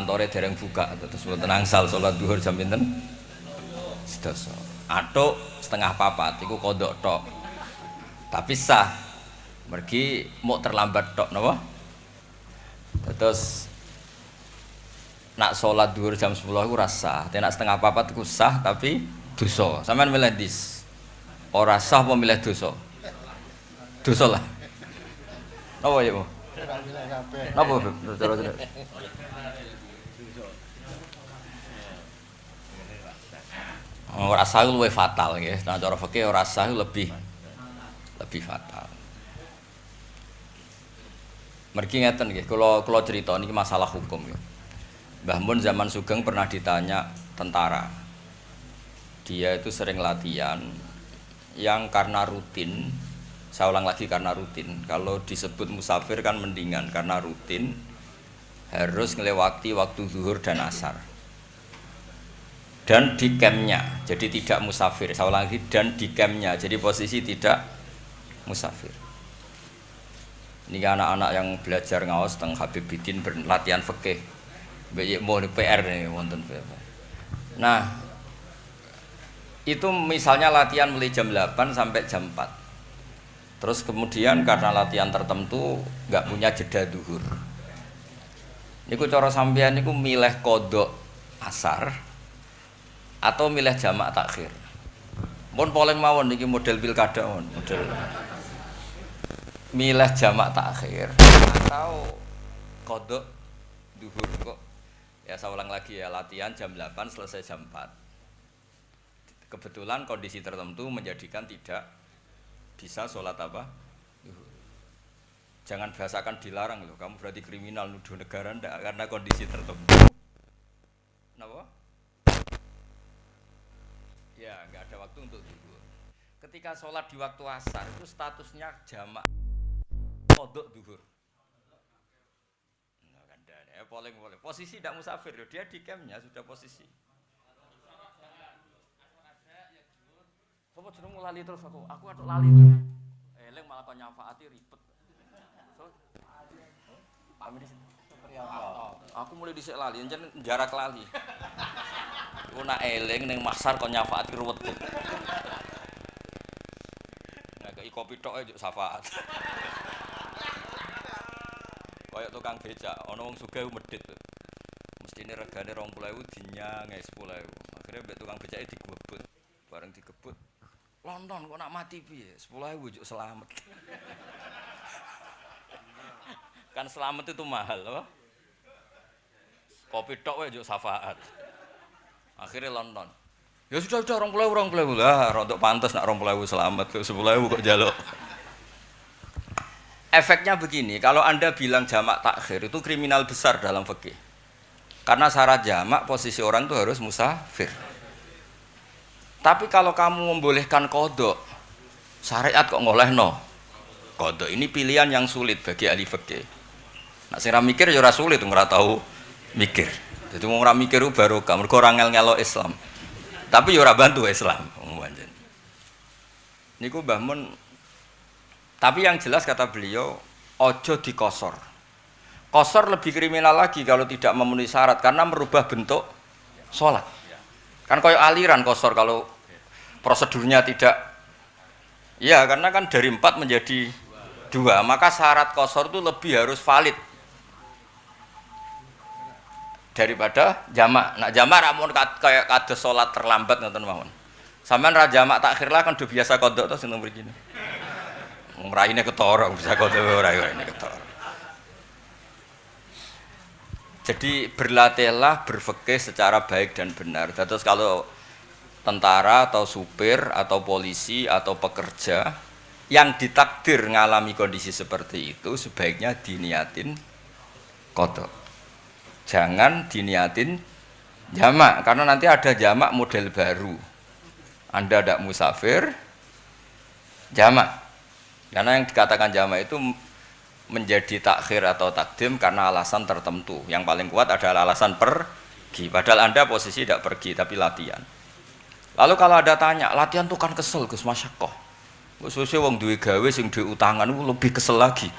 kantore dereng buka terus mboten angsal salat zuhur jam pinten? 12. Atuk setengah papat iku kodok tok. Tapi sah. Mergi mau terlambat tok napa? Terus nak salat zuhur jam 10 iku ora sah. Nek setengah papat iku sah tapi dosa. Sampeyan milih dis. Ora sah apa milih dosa? Dosa lah. Napa ya, Bu? Napa, Bu? Ora sah luwih fatal nggih. Nah cara fikih ora sah lebih fatal. Mergi ngeten nggih, kula cerita niki masalah hukum nggih. Mbah Mun zaman Sugeng pernah ditanya tentara. Dia itu sering latihan yang karena rutin, saya ulang lagi karena rutin. Kalau disebut musafir kan mendingan karena rutin harus ngelewati waktu zuhur dan asar. Dan di campnya, jadi tidak musafir. Saya ulang lagi, dan di campnya, jadi posisi tidak musafir. Ini anak-anak yang belajar ngaos tentang Habib Bidin berlatihan fikih. Mbak mau PR nih, wonten PR. Nah, itu misalnya latihan mulai jam 8 sampai jam 4. Terus kemudian karena latihan tertentu nggak punya jeda duhur. Niku cara sampean niku milih kodok asar atau milih jamak takhir. Mun poleng mawon niki model pilkada model. Milih jamak takhir atau kodok duhur kok. Ya saya ulang lagi ya, latihan jam 8 selesai jam 4. Kebetulan kondisi tertentu menjadikan tidak bisa sholat apa? Duhur. Jangan bahasakan dilarang loh, kamu berarti kriminal nuduh negara ndak karena kondisi tertentu. Kenapa? Ya, nggak ada waktu untuk duhur. Ketika sholat di waktu asar itu statusnya jamak kodok duhur. Nah, kan ya boleh. Posisi tidak musafir, dia di campnya sudah posisi. Sopo jenengmu lali terus aku atuk lali. Eleng malah kon nyafaati ribet. So, pamit di sini. Aku mulai dhisik lali, encen jarak lali. Ku nak eling ning masar kon nyafaati ruwet. Nah, kei kopi tok ae syafaat. Kayak tukang becak, ana wong sugih medhit. Mestine regane 20.000 dinyang 10.000. Akhire mbek tukang becake digebut. Bareng digebut. London kok nak mati piye? 10.000 juk selamat. Kan selamat itu mahal loh. Kopi tok wae juk syafaat. Akhirnya London. Ya sudah 20.000 lah, rontok pantas nak 20.000 selamat, 10.000 kok jaluk. Efeknya begini, kalau Anda bilang jamak takhir itu kriminal besar dalam fikih. Karena syarat jamak posisi orang itu harus musafir. Tapi kalau kamu membolehkan kodok, syariat kok ngolehno kodok. Ini pilihan yang sulit bagi ahli fikih. Nak sing ra mikir ya ora sulit, ora tahu mikir. Jadi wong ora mikir barokah, mergo ora ngel-ngelo Islam. Tapi ya ora bantu Islam. Niku Mbah Mun. Tapi yang jelas kata beliau, ojo dikosor. Kosor lebih kriminal lagi kalau tidak memenuhi syarat karena merubah bentuk sholat. Kan koyo aliran kosor kalau prosedurnya tidak. Ya karena kan dari 4 menjadi 2, maka syarat kosor itu lebih harus valid daripada jamak. Nah jamak ramun kayak kados sholat terlambat ngoten mawon. Sampeyan ra jamak takhir lah kan udah biasa kodok to seneng begini. Raine ketara bisa kodok ora raine ketara. Jadi berlatihlah berfikih secara baik dan benar. Terus kalau tentara atau supir atau polisi atau pekerja yang ditakdir mengalami kondisi seperti itu sebaiknya diniatin kodok. Jangan diniatin jamak karena nanti ada jamak model baru. Anda tidak musafir jamak. Karena yang dikatakan jamak itu menjadi takhir atau takdim karena alasan tertentu. Yang paling kuat adalah alasan pergi. Padahal Anda posisi tidak pergi tapi latihan. Lalu kalau ada tanya, latihan tuh kan kesel Gus masyakoh. Gus wong duwe gawe sing duwe utangan lebih kesel lagi.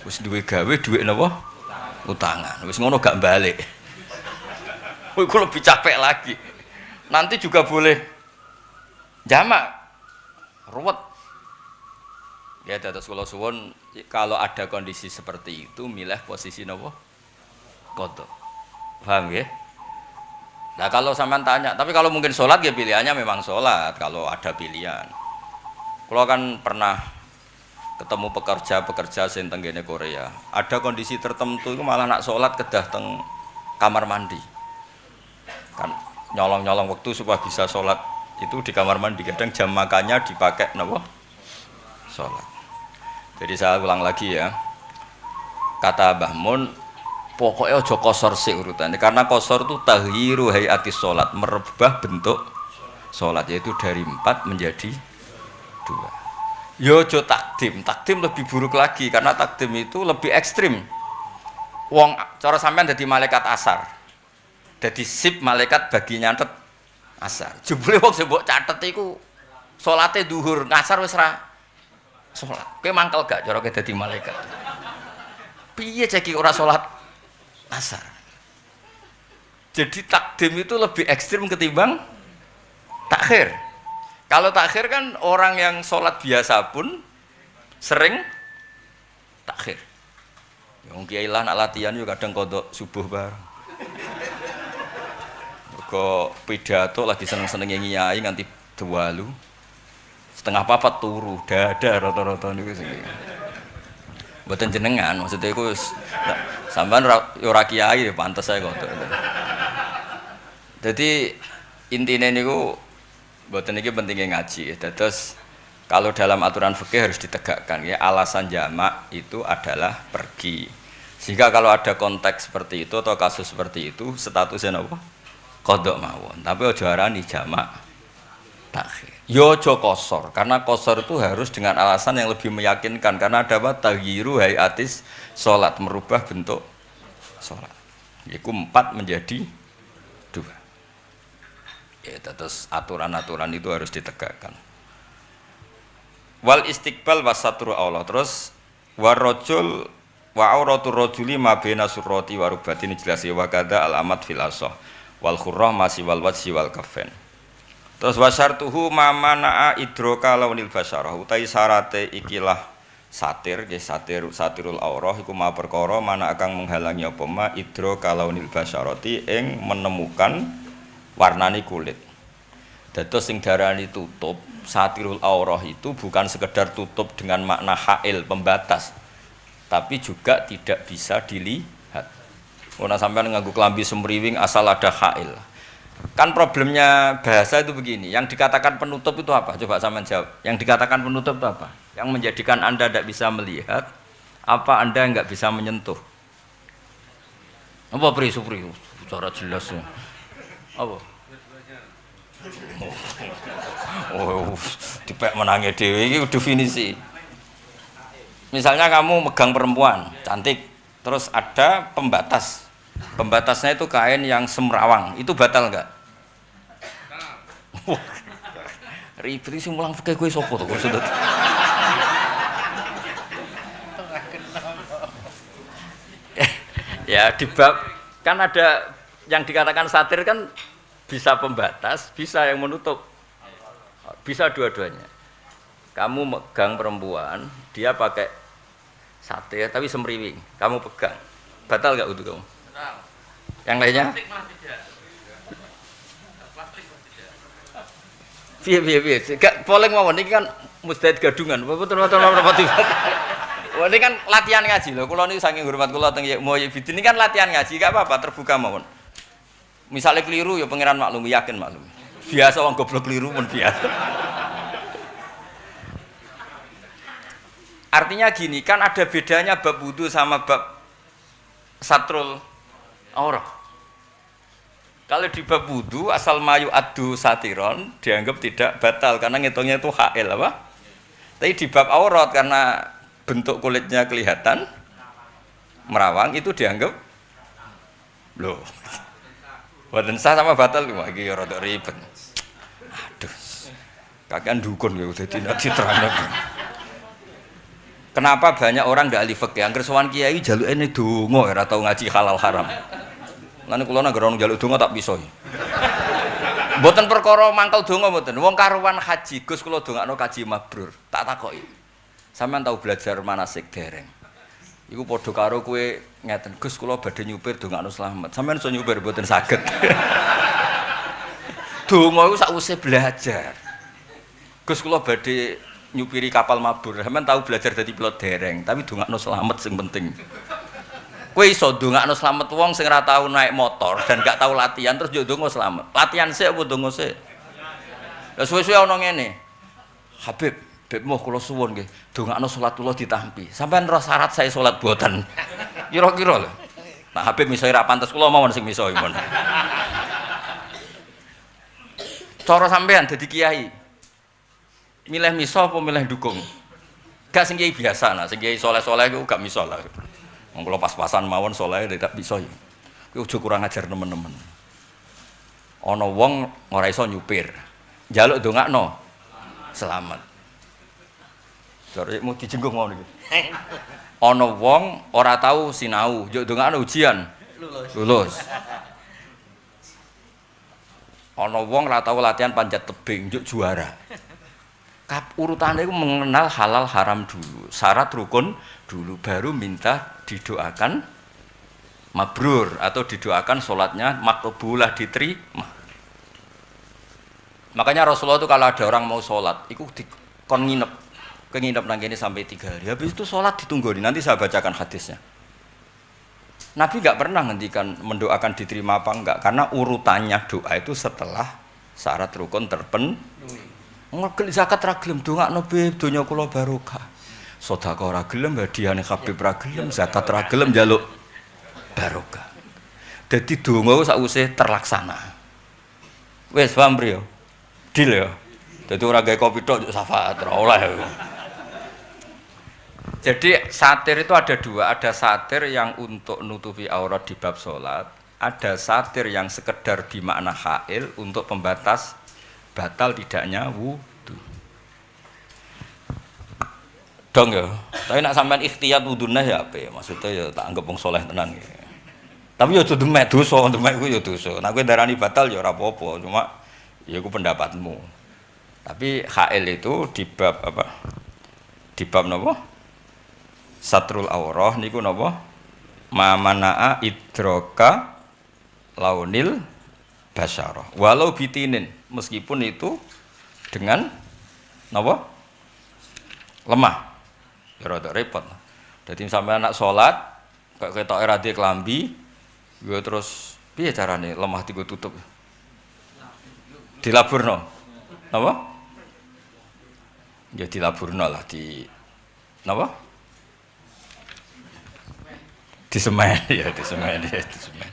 Wis duwe gawe duwe napa? Utangan. Wis ngono gak balik. Itu lebih capek lagi. Nanti juga boleh jamak, ruwet. Ya, terus kalau suwon kalau ada kondisi seperti itu, milih posisi nopo qadha. Paham ya? Nah kalau sampean tanya, tapi kalau mungkin sholat ya pilihannya memang sholat kalau ada pilihan. Kalau kan pernah ketemu pekerja sing tenggene Korea, ada kondisi tertentu itu malah nak sholat kedah teng kamar mandi. Kan nyolong waktu supaya bisa sholat itu di kamar mandi. Kadang jam makannya dipakai nopo sholat. Jadi saya ulang lagi ya, kata Mbah Mun, pokoknya ojo kosor sih urutannya, karena kosor itu taghyiru hayatis sholat, merubah bentuk sholat, yaitu dari 4 menjadi 2. Yo ojo takdim lebih buruk lagi, karena takdim itu lebih ekstrim. Wong cara sampean dadi malaikat asar, dadi sip malaikat bagi nyatet asar. Jebule wong sing mbok catet iku salate duhur, ngasar wis ra salat. Kowe mangkel gak cara kowe dadi malaikat? Piye ceki ora salat asar? Jadi takdim itu lebih ekstrim ketimbang takhir. Kalau takhir kan orang yang salat biasa pun sering takhir. Wong kiai lah nak latihan yo kadang kodok subuh bareng. Mergo pidato lagi seneng-senenge nyai nganti dawalu. Setengah papat turu, dada rata-rata niku sing. Mboten jenengan, maksudnya iku sampean ora kiai pantes ae kok. Dadi intine niku mboten iki pentingnya ngaji. Dados kalau dalam aturan fikih harus ditegakkan ya, alasan jamak itu adalah pergi. Sehingga kalau ada konteks seperti itu atau kasus seperti itu statusnya apa? Qadha mawon. Tapi aja arani jamak takhir. Yo ojo kosor, karena kosor itu harus dengan alasan yang lebih meyakinkan, karena ada apa? Taghyiru hayatis sholat, merubah bentuk sholat. Yaitu 4 menjadi 2. Ya, terus aturan-aturan itu harus ditegakkan. Wal istiqbal wasatru Allah, terus warrojul wa auratul rajuli ma baina surrati wa rubatin jelas wa kada al amat fil asah wal khurrah masih wal wajhi wal kafain. Terus wasyartuhu mamana'a idroka launil basyarah, utai syarate ikilah satir, satirul aurah iku ma perkara mana akan menghalangi apa ma idroka launil basyarati ing menemukan warnani kulit. Dados sing darani tutup satirul aurah itu bukan sekedar tutup dengan makna hail pembatas, tapi juga tidak bisa dilihat. Ono sampean nganggo klambi semriwing asal ada hail. Kan problemnya bahasa itu begini, yang dikatakan penutup itu apa? Coba sampean jawab. Yang dikatakan penutup itu apa? Yang menjadikan Anda tidak bisa melihat, apa Anda nggak bisa menyentuh? Apa supri? Cara jelas. Apa? Dipek menangi dewi itu definisi. Misalnya kamu megang perempuan cantik, terus ada pembatas. Pembatasnya itu kain yang semrawang, itu batal enggak? Ribet sih mulang fikih kowe sapa to kok sudut. Ya di bab kan ada yang dikatakan satir kan bisa pembatas, bisa yang menutup. Bisa dua-duanya. Kamu megang perempuan, dia pakai satir tapi semriwing, kamu pegang. Batal enggak wudu kamu? Yang lainnya? Piye. Gak poleng mawon iki kan mustahid gadungan. Betul. Wah ini kan latihan ngaji loh. Kula niku saking hormat kula teng Moyo Bidin ini kan latihan ngaji, gak apa-apa terbuka mawon. Misalnya keliru ya pangeran maklum, yakin maklum. Biasa wong goblok keliru pun biasa. Artinya gini, kan ada bedanya bab wudu sama bab satrul aurah. Kalau di bab wudu asal mayu adu satiron dianggap tidak batal karena ngitungnya itu hail apa? Tapi di bab aurat karena bentuk kulitnya kelihatan merawang itu dianggap loh. Badan sah sama batal lagi ya rada ribet. Aduh. Kakean dukun ya udah tidak diterangkan. Kenapa banyak orang ndak ahli fikih? Angger sowan kiai jaluke ne donga ora tau ngaji halal haram. Lan kula nang njaluk donga tak pisoi. Mboten perkara mangkel donga mboten. Wong karuan haji, Gus kula dongakno kaji mabrur. Tak takoki. Sampeyan tau belajar manasik dereng? Iku padha karo kowe ngeten, Gus kula badhe nyupir dongakno slamet. Sampeyan iso nyupir mboten saged. Donga iku sakwise belajar. Gus kula badhe nyupiri kapal mabur. Sampeyan tau belajar dadi pilot dereng, tapi dongakno slamet sing penting. Kowe iso ndongakno slamet wong sing ora tau naik motor dan gak tau latihan terus yo ndonga slamet. Latihan sik apa ndonga sik? Lah suwe-suwe ana ngene. Habib, Bebmu kula suwun nggih, ndongakno salat kula ditampi. Sampeyan ora syarat saya salat boten. Kira-kira lho. Nah Habib miso ora pantes kula mawon sing miso mon. Cara sampeyan dadi kiai. Milih miso apa milih dukung? Gak sing kiai biasa, nah sing kiai saleh-saleh iku gak miso lah. Wong kula pas-pasan mawon saleh tidak bisa ya. Kuwi aja kurang ajar nemen-nemen. Ana wong ora iso nyupir. Njaluk ndongakno selamat. Jare mau dijenggung ngono iki. Ana wong ora tau sinau, njuk ndongakno ujian lulus. Ana wong ora tau latihan panjat tebing, njuk juara. Urutannya itu mengenal halal haram dulu, syarat rukun dulu, baru minta didoakan mabrur atau didoakan sholatnya makbulah diterima. Makanya Rasulullah itu kalau ada orang mau sholat, itu kon nginep nang kene sampai 3 hari. Habis itu sholat ditunggu, nanti saya bacakan hadisnya. Nabi nggak pernah ngendikan mendoakan diterima apa enggak, karena urutannya doa itu setelah syarat rukun terpenuhi. Ngegel zakat ra gelem dongakno Beb donya kula barokah. Sedekah ra gelem hadiahane Habib ra gelem, zakat ra gelem njaluk barokah. Dadi donga sakwise terlaksana. Wis paham priyo? Deal ya. Dadi ora gawe kopi tok syafaat ora oleh. Jadi satir itu ada dua, ada satir yang untuk nutupi aurat di bab salat, ada satir yang sekedar di makna hail untuk pembatas batal tidaknya wudu. Dong ya. Tapi nak sampean ikhtiyat wudune ya apa ya? Maksudnya ya tak anggap wong saleh tenan ya. Tapi ya kudu demek dosa, demek ku ya dosa. Nek kowe darani batal ya ora apa-apa, cuma ya ku pendapatmu. Tapi hail itu di bab apa? Di bab napa? Satrul aurah niku napa? Mamanaa idroka launil basyarah. Walau bitinin, meskipun itu dengan napa? Lemah. Ya rada repot. Dadi sampeyan anak salat kok ketoke ra di klambi, ya terus piye carane lemah digo tutup? Dilaburno. Napa? Ya dilaburno lah di napa? Disemen ya, disemen ya, disemen.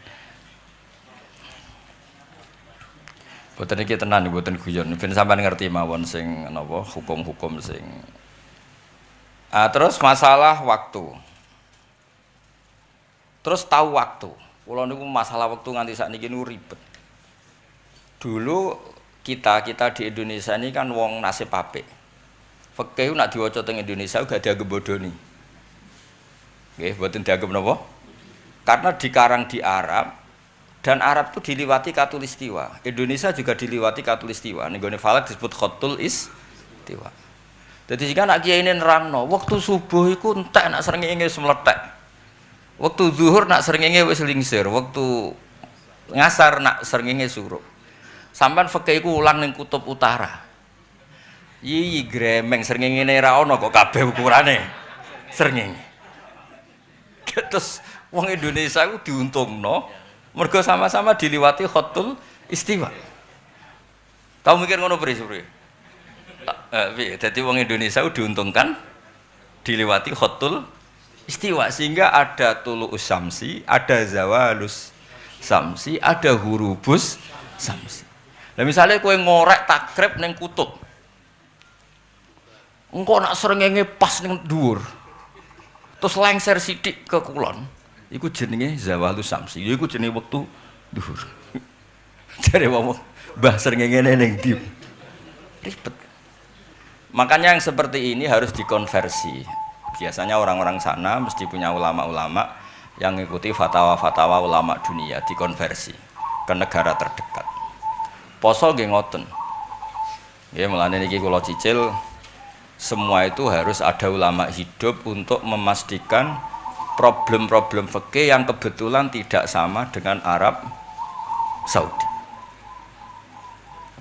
Boten iki tenan boten guyon. Ben sampean ngerti mawon sing napa hukum-hukum sing. Terus masalah waktu. Terus tahu waktu. Kula niku masalah waktu nganti sakniki niku ribet. Dulu kita di Indonesia ini kan wong nasib apik. Fikih nak diwaca teng Indonesia gak dianggep bodoni. Nggih, boten dianggep napa? Karena dikarang di Arab. Dan Arab itu diliwati katulistiwa. Indonesia juga diliwati katulistiwa. Nenggone falak disebut khotul istiwa. Jadi jika nak kiai ini nerangno, waktu subuh itu entek nak srengenge wis meletek. Waktu zuhur nak srengenge wis lingsir, waktu ngasar nak srengenge suruh. Sampeyan fikih iku ulang ning kutub utara. Iyi gremeng srengenge ora ana kok kabeh ukurane. Srengenge. Terus wong Indonesia iku diuntungno. Mergo sama-sama diliwati khotul istiwa. Tahu mikir ngono pri-pri? Jadi wong Indonesia diuntungkan diliwati khotul istiwa sehingga ada tulu'us samsi, ada zawalus samsi, ada hurubus samsi. Lah misalnya kowe ngorek takrib ning kutub. Engko nak srengenge pas ning dhuwur. Terus lengser sithik ke kulon. Iku jenenge zawalus samsi. Iku jenenge wektu dhuwur. Jare wong mbah srengenge ning ndi. Ribet. Makanya yang seperti ini harus dikonversi. Biasanya orang-orang sana mesti punya ulama-ulama yang mengikuti fatwa-fatwa ulama dunia dikonversi ke negara terdekat. Poso nggih ngoten. Nggih mulane niki kula cicil semua itu harus ada ulama hidup untuk memastikan problem-problem fikih yang kebetulan tidak sama dengan Arab Saudi.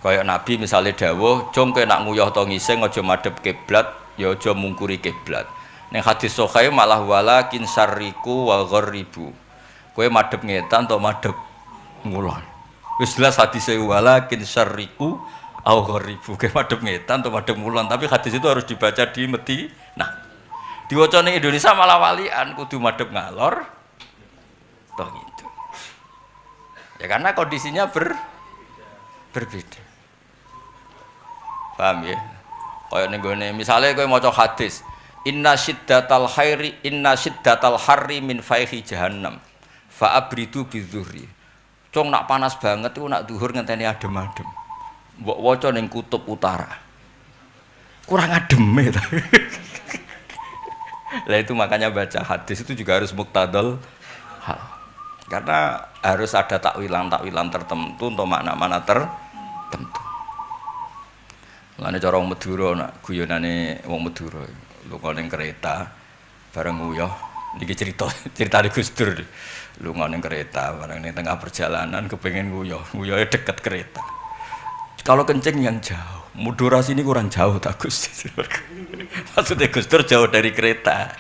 Kayak Nabi misalnya dawuh, "Jong kowe nak nguyah to ngising aja madhep kiblat, ya aja mungkuri kiblat." Ning hadis sahih malah walakin syarriku wa gharribu. Kowe madhep ngetan to madhep ngulon. Wis jelas hadise walakin syarriku au gharribu. Kowe madhep ngetan to madhep ngulon, tapi hadis itu harus dibaca di Madinah. Diwaca ning Indonesia malah walian kudu madhep ngalor. Toh gitu. Ya karena kondisinya berbeda. Paham ya? Kayak ning gone misale kowe maca hadis, inna syiddatal harri min faihi jahannam fa abridu bidzurri. Cong nak panas banget iku nak zuhur ngenteni adem-adem. Mbok waca ning kutub utara. Kurang ademe ta. Lah itu makanya baca hadis itu juga harus muktadal hal. Karena harus ada takwilan-takwilan tertentu untuk makna-makna tertentu. Mulane cara wong Madura nak guyonane wong Madura lunga ning kereta bareng nguyah niki ceritane Gus Dur. Lunga ning kereta bareng ning tengah perjalanan kepengin nguyahe deket kereta. Kalau kencing yang jauh, Madura sini kurang jauh tak Gus. Maksudnya Gus Dur jauh dari kereta.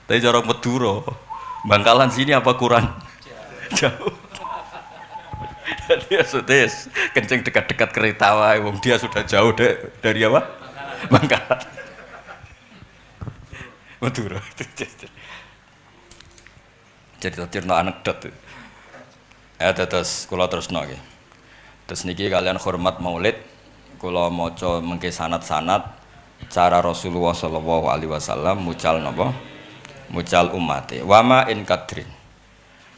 Tapi cara Madura Bangkalan sini apa kurang jauh. Dia sudah kencing dekat-dekat kereta wae wong dia sudah jauh dari apa? Bangkalan. Madura. Cerita-cerita anekdot. Terus kula terusno nggih. Terus niki kalian hormat Maulid kula maca mengke sanad-sanad cara Rasulullah sallallahu alaihi wasallam mucal napa? Mucal ummate. Wa ma in kadrin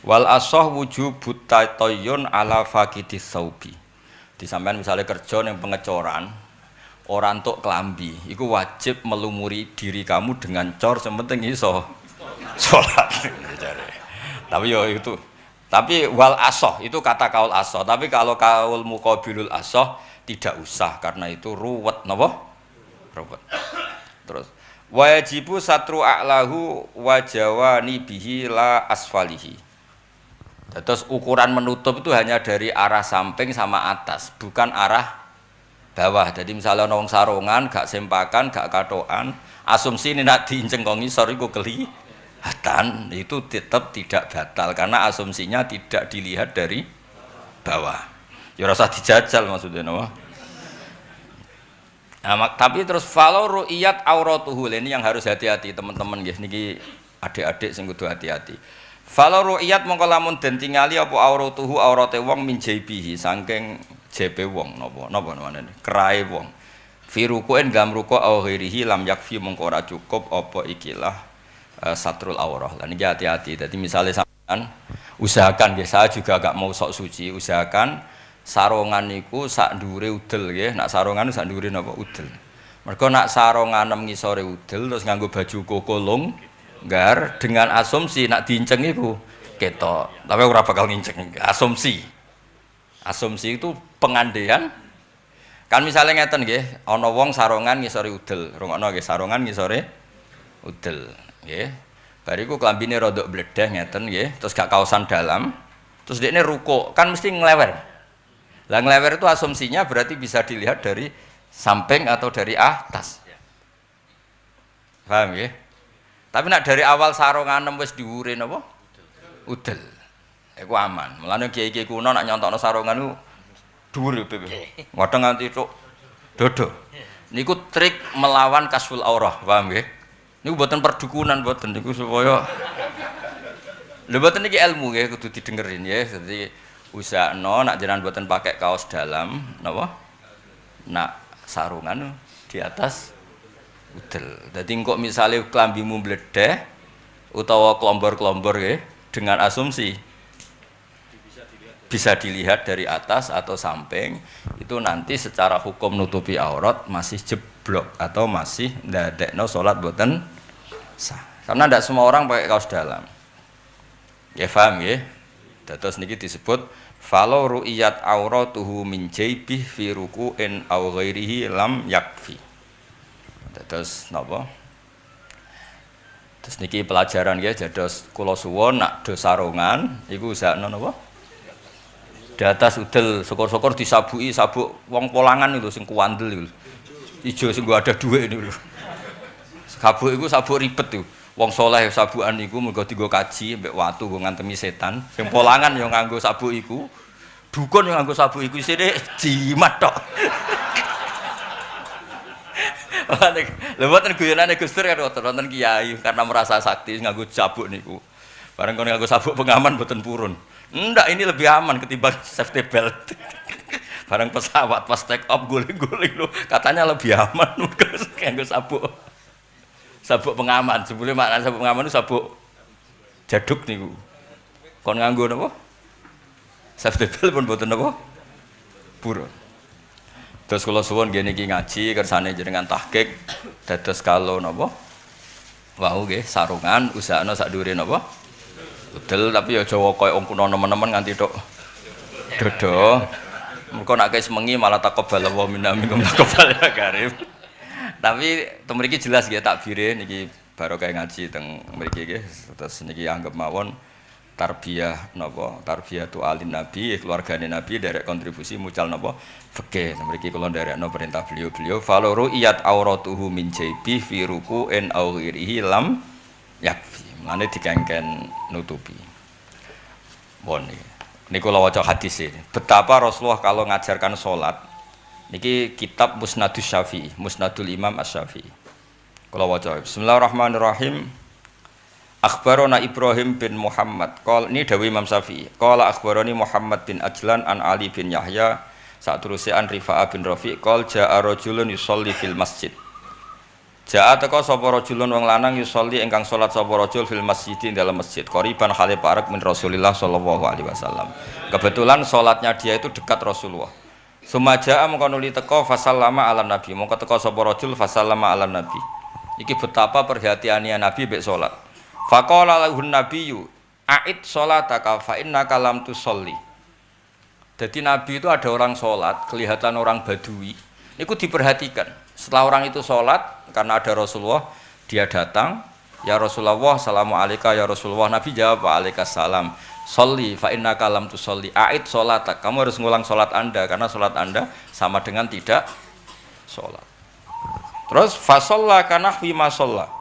wal asah wujubut tayyun ala faqidis saubi. Di sampean misalnya kerja ning pengecoran, ora entuk klambi, iku wajib melumuri diri kamu dengan cor sementing iso salat. Tapi yo itu. Tapi wal asah itu kata kaul asah, tapi kalau kaul muqabilul asah tidak usah karena itu ruwet napa? Ruwet. Terus wajibu satru a'lahu wa jawani bihi la asfalihi. Terus ukuran menutup itu hanya dari arah samping sama atas, bukan arah bawah. Jadi misalnya nong sarungan, gak sempakan, gak katoan, asumsi ini nak diinceng kok ngisor iku kelihatan, itu tetap tidak batal karena asumsinya tidak dilihat dari bawah. Ya rasa dijajal maksudnya napa? Nah, tapi terus falau ru'iyat auratuhu ini yang harus hati-hati teman-teman nggih niki adik-adik sing kudu hati-hati. Falau ru'iyat mongko lamun den tingali apa auratuhu aurate wong min jaibihi saking jebe wong napa namane kerae wong. Fi ruku'in dalam ruku' au ghairihi lam yakfi mongko ora cukup apa ikilah satrul aurah. Lan iki hati-hati. Dadi misale sampean usahakan nggih saya juga gak mau sok suci, usahakan sarungan niku sak dhuwure udel nggih. Nak sarungan sak dhuwure napa udel. Mergo nak sarungan ngisore udel terus nganggo baju koko longgar dengan asumsi nak diinceng iku ketok. Tapi ora bakal nginceng. Asumsi itu pengandaian. Kan misalnya ngeten nggih, ana wong sarungan ngisore udel. Rungokno nggih, sarungan ngisore udel nggih. Bariku klambine rodok bledeh ngeten nggih, terus gak kaosan dalam. Terus dekne ruko, kan mesti nglewer. Lah nglewer itu asumsinya berarti bisa dilihat dari samping atau dari atas. Paham ya? Tapi nak dari awal sarungan wis diure napa? Udel. Iku aman. Mulane kiai-kiai kuno nak nyontokno sarungan niku dhuwur ya, Beb. Kadang nganti tok dodo. Niku trik melawan kasful aurah, paham nggih? Niku mboten perdukunan mboten niku supaya lho mboten niki ilmu nggih kudu didengerin ya. Dadi usahno nak jenengan mboten pakai kaos dalam napa? Nak sarungan di atas udel. Dadi engko misale klambimu bledeh utawa klombor-klombor nggih dengan asumsi bisa dilihat dari atas atau samping, itu nanti secara hukum nutupi aurat masih jeblok atau masih ndadekno salat boten sah. Karena tidak semua orang pakai kaos dalam. Ya paham nggih? Dados niki disebut falau ru'iyat auratuhu min jaibih fi ruku'in aw ghairihi lam yakfi. Dados napa? Terus niki pelajaran nggih dados kula suwun nak do sarungan iku usahana napa? Di atas udel syukur-syukur disabuki sabuk wong polangan itu sing kuandel itu. Ijo sing ada dhuwit niku lho. Sabuk iku sabuk ribet tuh. Wong soleh sabukan iku mergo dienggo kaji mbek watu nggo ngantemi setan. Sing polangan ya nganggo sabuk iku. Dukun yang nganggo sabuk iku isine jimat tok. Lha mboten guyonane Gus Dur kan wonten kiai karena merasa sakti nganggo sabuk niku. Bareng kon nganggo sabuk pengaman mboten purun. Ndak ini lebih aman ketimbang safety belt. Bareng pesawat pas take off guling-guling lho, katanya lebih aman nganggo sabuk. Sabuk pengaman, sebelum makna sabuk pengaman itu sabuk jaduk niku. Kon nganggo napa? Safety belt pun mboten napa? Purun. Terus kula suwun nggih niki ngaji kersane jenengan tahqiq dados kalau napa? Wau nggih sarungan usahana sak dhuwure napa? Udel tapi ya Jawa koyo wong kuno nemen-nemen nganti tok dodo. Mergo nek semengi malah taqabbal wa minna minkum taqabbal ya karim. Tapi teng mriki jelas nggih takbire niki barokah ngaji teng mriki nggih. Terus niki anggap mawon tarbiyah napa? Tarbiyatu alin nabi, keluargane nabi derek kontribusi mucal napa? Fikih. Mriki kula nderekno perintah beliau-beliau faluru iyat auratuhu min jaibi fi ruku'in aw ghairihi lam yakfi. Mane dikengken nutupi. Bon niki kula waca hadis ini. Betapa Rasulullah kalau ngajarkan salat niki kitab Musnadus Syafi'i, Musnadul Imam Asy-Syafi'i. Kula waca. Bismillahirrahmanirrahim. Akhbarana Ibrahim bin Muhammad. Qol ini dawuh Imam Syafi'i. Qala akhbarani Muhammad bin Ajlan an Ali bin Yahya saturuse an Rifa'ah bin Rafi' qol ja'a rajulun yusolli fil masjid. Ja'a teka sapa rajulun wong lanang yusolli ingkang salat sapa rajul fil masjid dalam masjid qoriban khale parek min Rasulillah sallallahu alaihi wasallam. Kebetulan salatnya dia itu dekat Rasulullah. Sumaja'a mongko nuli teka fasallama ala nabi. Mongko teka sapa rajul fasallama ala nabi. Iki betapa perhatiannya nabi mek salat. Faqala lahun nabiyyu a'id salataka fa innaka lam tusolli. Jadi nabi itu ada orang salat, kelihatan orang badui. Niku diperhatikan. Setelah orang itu sholat, karena ada Rasulullah, dia datang, ya Rasulullah, assalamualaikum ya Rasulullah. Nabi jawab, waalaikumsalam. Sholli fa innaka lam tusolli. A'id sholatak. Kamu harus ngulang sholat anda, karena sholat anda sama dengan tidak sholat. Terus fasolla kanahwi masolla.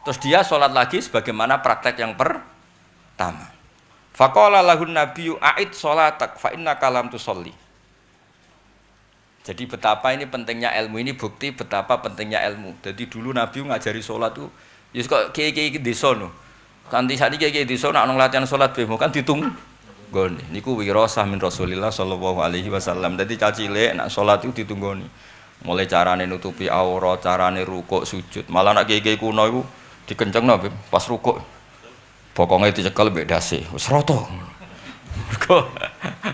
Terus dia sholat lagi sebagaimana praktek yang pertama. Faqala lahun nabiyyu a'id sholatak fa innaka lam tusolli. Jadi betapa ini pentingnya ilmu, ini bukti betapa pentingnya ilmu. Jadi dulu Nabi ngajari sholat tuh, ya kok kiai-kiai di sono. Kanti saat ini kiai di sono, nak latihan sholat bemo kan ditung. Goni, niku wirasah min Rasulillah sallallahu alaihi wasallam. Jadi cacile nak sholat itu ditunggoni. Mulai carane nutupi aurat, carane rukuk, sujud. Malah nak kiai-kiai kuno itu dikenceng nabi pas rukuk. Pokoknya dicekel mbek dase, wis rata. Kok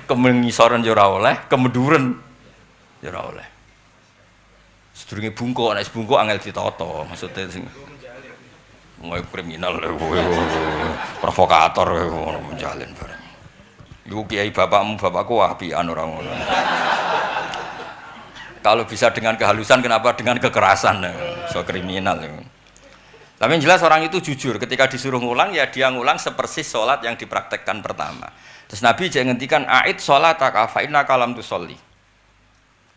kemengisoran yo ora oleh, kemeduren ya ora oleh. Sedurunge bungkuk, nek bungkuk angel ditata, maksudnya sing mulai kriminal provokator ngono menjalin bareng. Iku kiai bapakku apian ora ngono. Kalau bisa dengan kehalusan kenapa dengan kekerasan? So kriminal. Tapi yang jelas orang itu jujur, ketika disuruh ngulang ya dia ngulang sepersis sholat yang dipraktekkan pertama. Terus Nabi jangan ngendikan a'id sholataka fa innaka lam tusolli.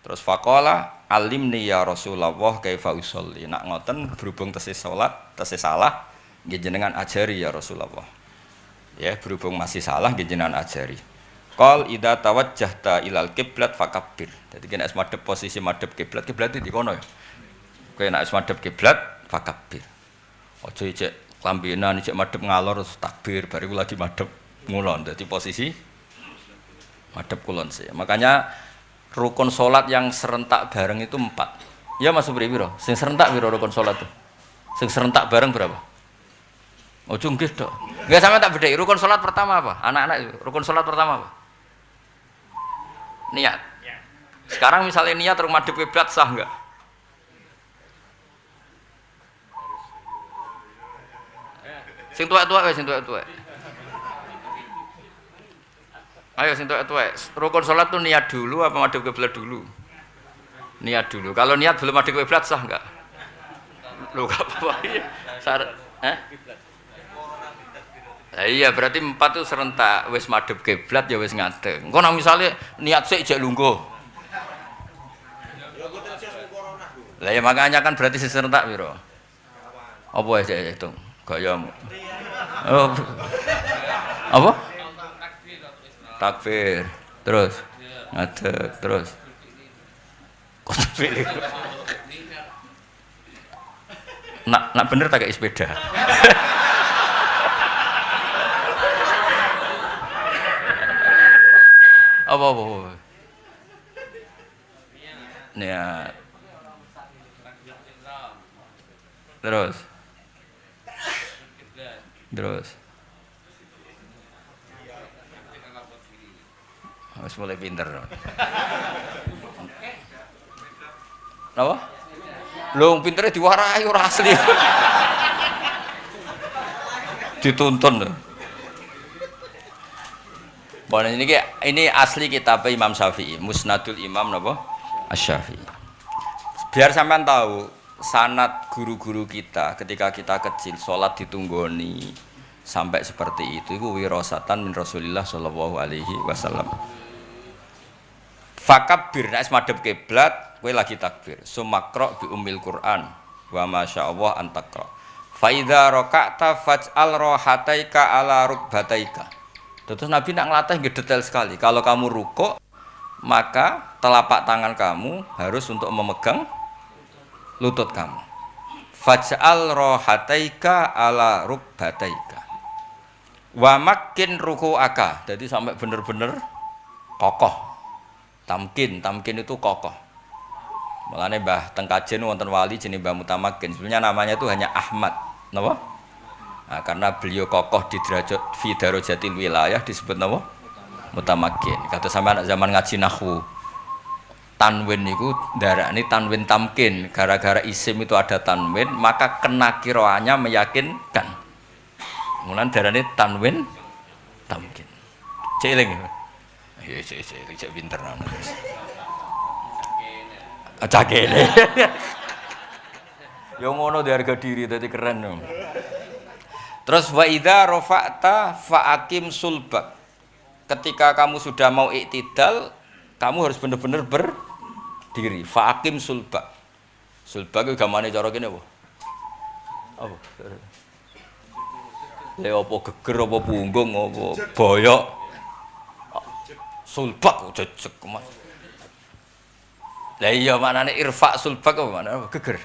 Terus faqala alimni ya Rasulullah kaifa usolli. Nak ngoten berhubung tesih salat, tesih salah, nggih jenengan ajari ya Rasulullah. Ya, berhubung masih salah nggih jenengan ajari. Qal idza tawajjahta ilal qiblat fakabbir. Dadi nek madhep posisi madhep kiblat, kiblat di kono ya. Kowe nek madhep kiblat fakabbir. Aja ijek klambenan ijek madhep ngalor terus takbir, bariku lagi madhep ngulon. Dadi posisi madhep kulon sih. Makanya rukun sholat yang serentak bareng itu 4. Ya Mas Supri piro? Sing serentak piro rukun sholat tuh? Sing serentak bareng berapa? Oh nggih tok. Nggak sama tak bedai. Rukun sholat pertama apa? Anak-anak rukun sholat pertama apa? Niat. Sekarang misalnya niat terus madhep kiblat sah enggak? Sing tuwek-tuwek wis sing tuwek-tuwek. Ayo sing tuwek. Rukun salat tuh niat dulu apa madhep kiblat dulu? Niat dulu. Kalau niat belum madhep kiblat sah enggak? Lho gak apa-apa. Syarat iya berarti 4 itu serentak wis madhep kiblat ya wis ngadeg. Engko nang misale niat sik jek lungguh. Lah ya makanya kan berarti serentak piro? Apa ya hitung? Gayamu. Oh. Apa? Takbir. Terus ngadeg terus. Kok pilih? Nak bener tak kayak sepeda. Apa? Niat. Terus. Harus mulai pinter. Apa? Lho pintere diwarai ora asli. Dituntun lho. Bon ini asli kitab Imam Syafi'i, Musnadul Imam napa? Asy-Syafi'i. Biar sampean tahu sanad guru-guru kita ketika kita kecil salat ditunggoni sampai seperti itu wirasatan min Rasulillah sallallahu alaihi wasallam. Fakabbir nek madhep kiblat kowe lagi takbir. Sumakra bi ummil Quran wa masyaallah antakra. Fa idza raka'ta faj'al rahataika ala rukbataika. Terus Nabi nak ngelatih nggih detail sekali. Kalau kamu rukuk maka telapak tangan kamu harus untuk memegang lutut kamu. Faj'al rahataika ala rukbataika. Wa makin ruku'aka. Jadi sampai bener-bener kokoh. Tamkin itu kokoh. Mulane Mbah Tengkajen wonten wali jenenge Mbah Mutamakin. Sebenarnya namanya itu hanya Ahmad. Napa? Nah, karena beliau kokoh di derajat fi darajatil wilayah disebut napa? Mutamakin. Kata sampean anak zaman ngaji nahwu. Tanwin niku ndarani tanwin tamkin. Gara-gara isim itu ada tanwin, maka kena kiroannya meyakinkan. Mulane darane tanwin tamkin. Celing. Ya cek pinter nang. Cakene. Yo ngono di harga diri dadi keren dong. Terus wa idza rafa'ta fa'akim sulbak. Ketika kamu sudah mau iktidal, kamu harus benar-benar berdiri. Fa'akim sulbak. Sulbak itu gamane cara kene apa? Apa? Le apa geger apa punggung apa boyok. Sulbak jejeg Mas. Lah iya maknane irfa sulbak apa maknane geger.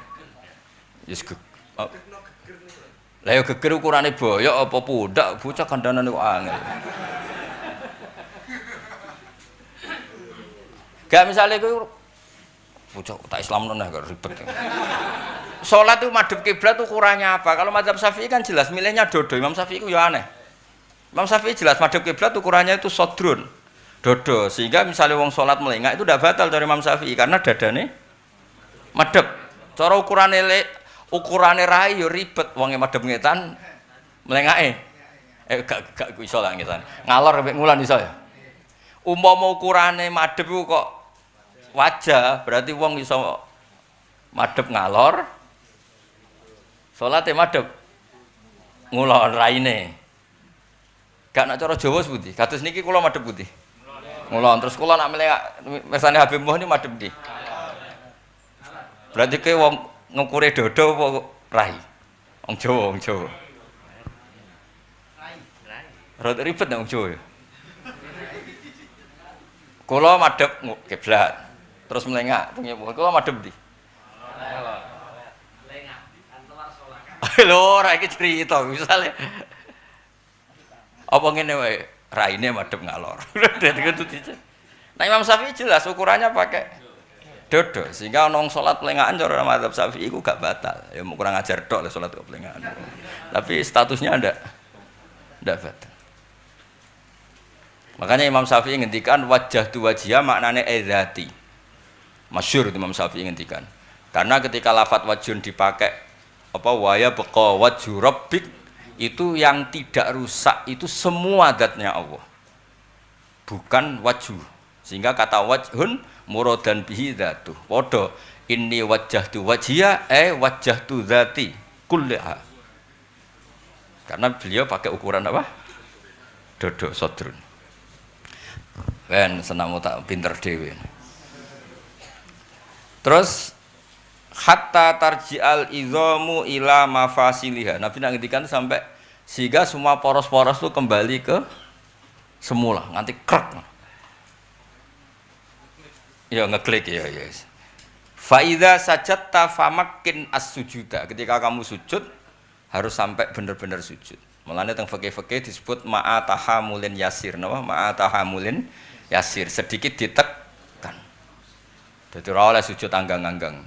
Yes geger. Lah ya geger ukurane boyok apa pundak bocah kandhanane kok angel. Gak misale kowe bocah tak Islamno nah kok ribet. Salat itu madhep kiblat ukurannya apa? Kalau mazhab Syafi'i kan jelas milihnya dodo. Imam Syafi'i itu ya aneh. Imam Syafi'i jelas madhep kiblat ukurannya itu sodrun. Dodo, sehingga misalnya wong sholat melengak itu tidak batal dari Imam Syafi'i karena dadane madhep. Cara ukurane rai yo ribet wonge madhep ngetan melengake. Gak iso lah ngetan. Ngalor mek ngulan iso ya. Umpama ukurane madhep iku kok wajah, berarti wong iso madhep ngalor. Salate madhep ngulon raine. Gak nak cara Jawa sepundi. Kados niki kula madhep putih. Ngulon terus kula nak melek mesane Habib Muh ni madhep ndi? Berarti ke wong ngukure dodo apa rai? Wong Jawa. Rada ribet nang Jawa. Kula madhep kiblat. Terus melengak teng kula madhep ndi? Melengak antar salat. Lho ora iki cerita misale. Apa ngene wae? Raine madhep ngalor. Nah Imam Syafi'i jelas ukurannya pakai dodo sehingga nong salat pelengahan cara mazhab Syafi'i iku gak batal. Ya mau kurang ajar tok le salat pelengahan. Tapi statusnya ndak batal. Makanya Imam Syafi'i ngendikan wajah tu wajhiya maknane adzati. Masyhur Imam Syafi'i ngendikan. Karena ketika lafadz wajhun dipakai apa waya baqa wajhu rabbik itu yang tidak rusak itu semua zatnya Allah. bukan wajhu. Sehingga kata wajhun muradan bihi dzatuh. Padha inni wajjahtu wajhiya wajjahtu dzati kullaha. Karena beliau pakai ukuran apa? Dodo sodrun. Ben senam tak pinter dhewe. Terus hatta tarji'al idzamu ila mafasiliha. Nabi nak ngendikan sampai sehingga semua poros-poros itu kembali ke semula, nganti krek. Ya ngeklik ya. Fa idza sajadta famakkin as-sujuda. Ketika kamu sujud harus sampai benar-benar sujud. Mulane teng fikih-fikih disebut ma'a tahamulin yasir, napa? Ma'a tahamulin yasir, sedikit ditekan. Dadi ora oleh sujud anggang-anggang.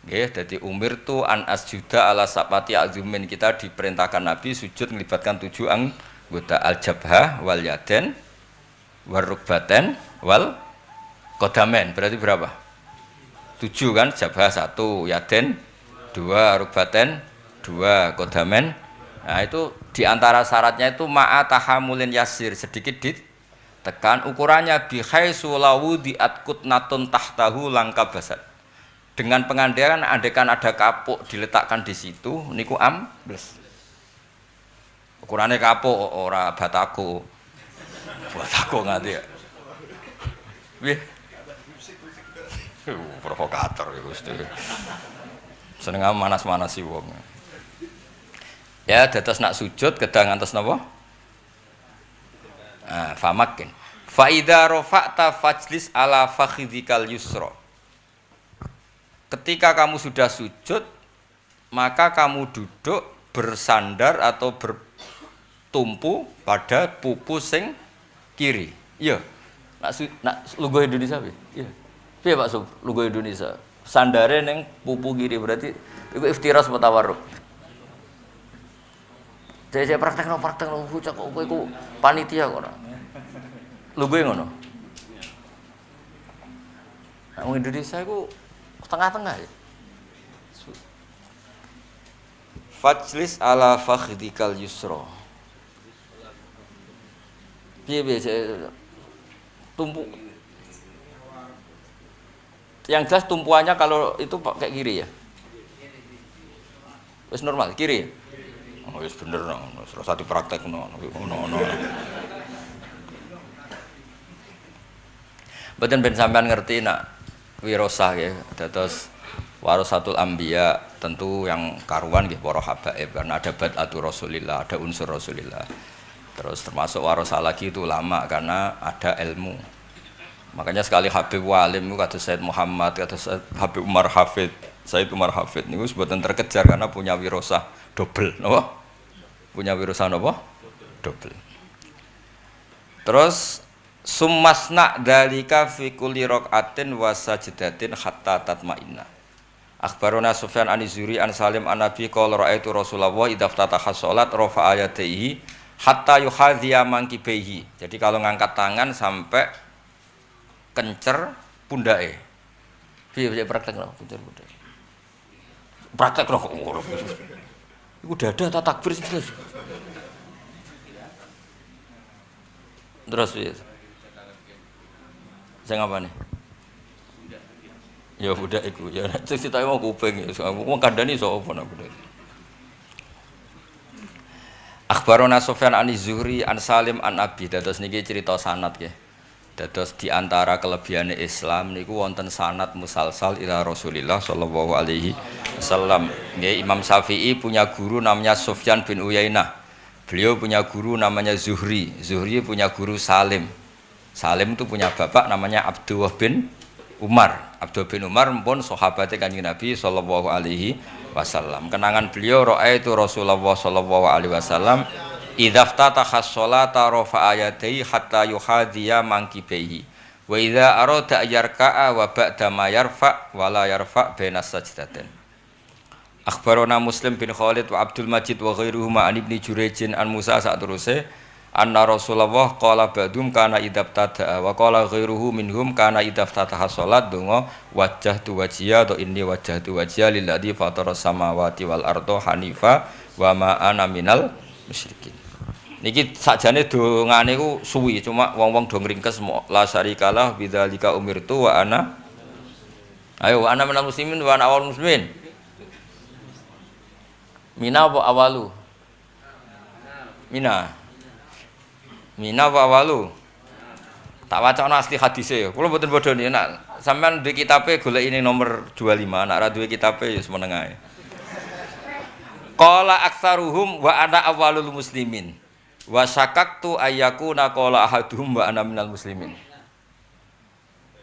Nggih, dadi umirtu an asjuda ala sapati azumin, kita diperintahkan Nabi sujud melibatkan 7 anggota al-jabhah wal yaden war rukbaten wal qadamen. Berarti berapa? 7 kan? Jabhah 1, yaden 2, rukbaten 2, qadamen. Nah, itu diantara syaratnya itu ma'a tahamulin yasir, sedikit ditekan. Ukurannya bihaitsu lawu diatkutnatun tahtahu langka basat. Dengan pengandaian andekan ada kapuk diletakkan di situ niku ambles. Ukurannya kapuk ora batako. Batako nganti ya. Nggih. Provokator iku Gusti. Seneng manas-manasi wong. Ya, dados nak sujud kedang ngantos napa? Famakin. Fa idza rafa'ta fajlis ala fakhidhikal yusra. Ketika kamu sudah sujud, maka kamu duduk bersandar atau bertumpu pada pupu sing kiri. Iya. Nak lugu Indonesia piye? Iya. Piye Pak Sub? Lugu Indonesia. Sandare ning pupu kiri berarti iku iftiras mutawarruk. Saya praktek no bocah kok kowe iku panitia kok ora. Lugu ngono. Wong Indonesia iku tengah-tengah ya. Fajlis ala fakhdikal yusra. Piye tumpu. Yang jelas tumpuannya kalau itu pakai kiri ya. Wis normal kiri. Oh, wis bener no. Terus satu praktek no. Mboten ben sampean ngerti nak wirosah ya, dados warasatul anbiya tentu yang karuan nggih para habaib karena ada bad'atul Rasulillah, ada unsur Rasulillah. Terus termasuk warasah lagi itu ulama karena ada ilmu. Makanya sekali Habib Walim itu kata Said Muhammad, kata Habib Umar Hafid, Said Umar Hafid niku sebutan terkejar karena punya wirosah double, napa? Punya wirosah napa? Double. Terus summasna dzalika fi kulli raqatin wa sajdatin hatta tatma'inna. Akhbaruna Sufyan an-Zuhri an Salim an Nabi qala ra'aitu Rasulullah idza ftataha shalat rafa'a yadayhi hatta yuhadhiya mankibaihi. Jadi kalau ngangkat tangan sampai kencer pundake. Piye praktek no kencer pundake. Praktek no kok ngono. Iku dada ta takbir sing jelas. Terus piye? Sing apa nih? Ya budak iku ya nek critake mau kuping ya wong kandhani iso apa nak budak. Akhbarona Sufyan an-Zuhri an Salim an Abi, dados niki cerita sanad nggih. Dados di antara kelebihane Islam niku wonten sanad musalsal ila Rasulillah sallallahu alaihi wasallam. Nggih, Imam Syafi'i punya guru namanya Sufyan bin Uyainah. Beliau punya guru namanya Zuhri. Zuhri punya guru Salim. Salim itu punya bapak namanya Abdullah bin Umar. Abdullah bin Umar pun sahabatnya Kanjeng Nabi sallallahu alaihi wasallam. Kenangan beliau ra'aitu Rasulullah sallallahu alaihi wasallam idza ftataha sholata rafa'a yadayhi hatta yuhadhiya mankibaihi wa idza arada yarka'a wa ba'da ma yarfa' wa la yarfa' baina sajdatain. Akhbarana Muslim bin Khalid wa Abdul Majid wa ghairuhuma an Ibnu Jurayjin an Musa saturuse anna Rasulullah qala ba'dum kana idza ftataha wa qala ghairuhu minhum kana idza ftataha sholat donga wajjahtu wajhiya to inni wajjahtu wajhiya lilladzi fatara samawati wal arda hanifa wa ma ana minal musyrikin. Niki sakjane dongane iku suwi, cuma wong-wong do ngringkes la syarikalah bidzalika umirtu wa ana ayo wa ana minal muslimin wa ana awal muslimin. Mina apa awalu? Mina. Mina apa awalu? Tak wacana asli hadise. Kula mboten bodoni nek sampean duwe kitabe golek ini nomor 25, nek ora duwe kitabe ya semeneng ae. Qala aktsaruhum wa ana awalul muslimin. Wa syakaktu ayyakuna qala ahaduhum wa ana minal muslimin.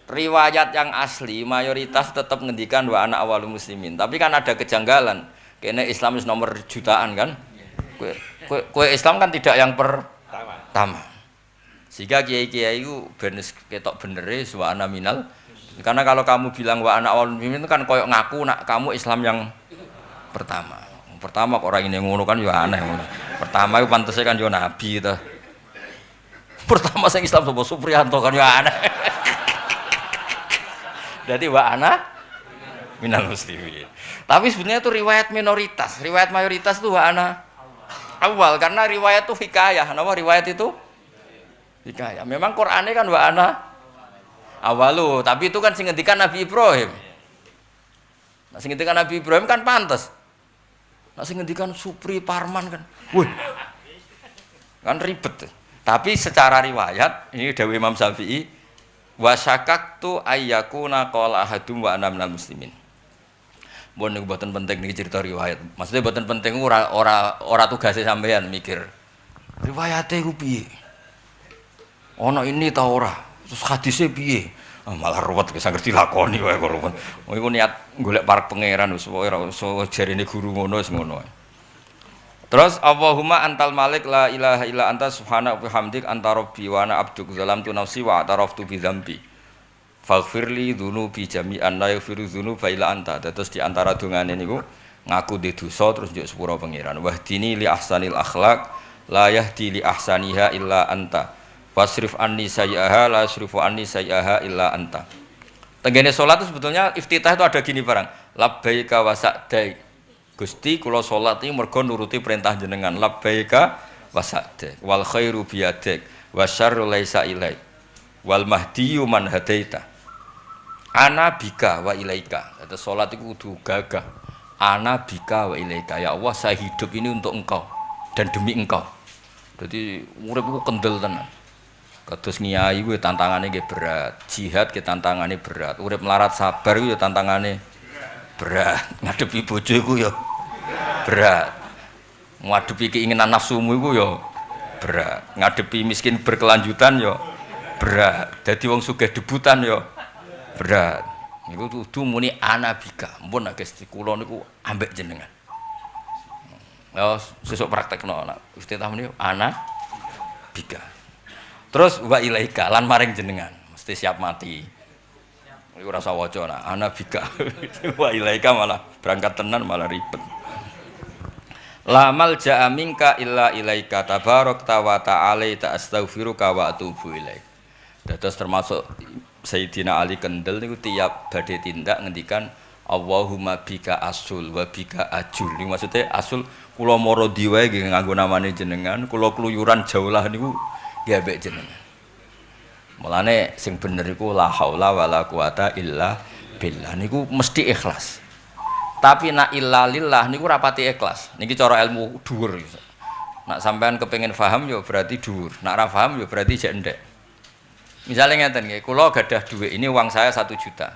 Riwayat yang asli mayoritas tetap ngendikan wa ana awalul muslimin. Tapi kan ada kejanggalan. Kene Islam wis nomor jutaan kan. Kowe Islam kan tidak yang pertama. Sehingga kiai-kiai itu ben ketok benere wa ana minal. Karena kalau kamu bilang wa ana awalul muslimin itu kan koyok ngaku nak kamu Islam yang pertama. Pertama kok orang ini ngono kan ya aneh ngono. Pertama itu pantese kan yo nabi to. Pertama sing Islam sapa Supriyanto kan ya aneh. Jadi wa ana minal muslimin. Tapi sebenarnya itu riwayat minoritas, riwayat mayoritas itu wa ana awal karena riwayat itu hikayah. Napa riwayat itu? Hikayah. Memang Qur'ane kan wa ana awalu, tapi itu kan sing ngendikan Nabi Ibrahim. Nah, sing ngendikan Nabi Ibrahim kan pantes. Nah, sing ngendikan Supri Parman kan. Wih. Kan ribet. Tapi secara riwayat ini dawuh Imam Syafi'i wa syakaktu ayyakuna qala ahadum wa ana minal muslimin. Mun niku mboten penting niki cerita riwayat. Maksudnya mboten penting ora tugase sampean mikir. Riwayate ku piye? Ana ini ta ora? Terus hadise piye? Malah ruwet wis ngerti lakoni wae kok ruwet. Iku niat golek parek pangeran wis ora iso jarine guru ngono wis ngono. Terus Allahumma antal malik la ilaha illa anta subhanaka wa bihamdik anta rabbi wa ana abduka zalamtu nafsi wa ataraftu bi dzambi. Faghfirli dzunubi jami'an la yaghfiru dzunuba illa anta. Terus di antara dongane niku ngaku di dosa terus njuk sepura pangeran. Wahdini li ahsanil akhlaq la yahdi li ahsaniha illa anta. Wasrif anni sayyaha la yasrifu anni sayyaha illa anta. Tenggene salat itu sebetulnya iftitah itu ada gini barang. Labbaika wa sa'daik. Gusti kula salat iki mergo nuruti perintah jenengan. Labbaika wa sa'daik. Wal khairu biyadik wa syarru laisa ilaik. Wal mahdiyyu man hadaita. Ana bika wa ilaika. Kata salat iku kudu gagah. Ana bika wa ilaika. Ya Allah, saya hidup ini untuk Engkau dan demi Engkau. Jadi uripku kendel tenan. Kados ngiyai kuwi tantangane nggih berat, jihad ki tantangane berat, urip melarat sabar kuwi ya tantangane berat, ngadepi bojo iku ya berat. Ngadepi keinginan nafsumu iku ya berat, ngadepi miskin berkelanjutan ya berat. Dadi wong sugih debutan ya berat. Niku kudu muni anabika. Mumpun nek Gusti kula niku ambek jenengan. Ya sesuk praktekno nak istilah muni anabika. Terus wa ilaika lan maring jenengan, mesti siap mati. Iku ora usah waca nak ana bika. Wa ilaika malah berangkat tenan malah ribet. La malja'a minka illa ilaika tabarakta wa ta'ala astaghfiruka wa atubu ilaik. Dados termasuk Sayyidina Ali kendel niku tiap badhe tindak ngendikan Allahumma bika asul wa bika ajul. Niku maksudnya asul kula mara diwae nggih nganggo namane jenengan, kula kluyuran jauh lah niku ya mbek jenengan. Mulane sing bener iku la haula wala quwata illa billah niku mesti ikhlas. Tapi nak illa lillah niku rapati ikhlas. Niki cara ilmu dhuwur. Nak sampean kepengin paham ya berarti dhuwur. Nak ora paham ya berarti jek ndek. Misalnya ngeten nggih, kula gadah duit ini uang saya 1 juta.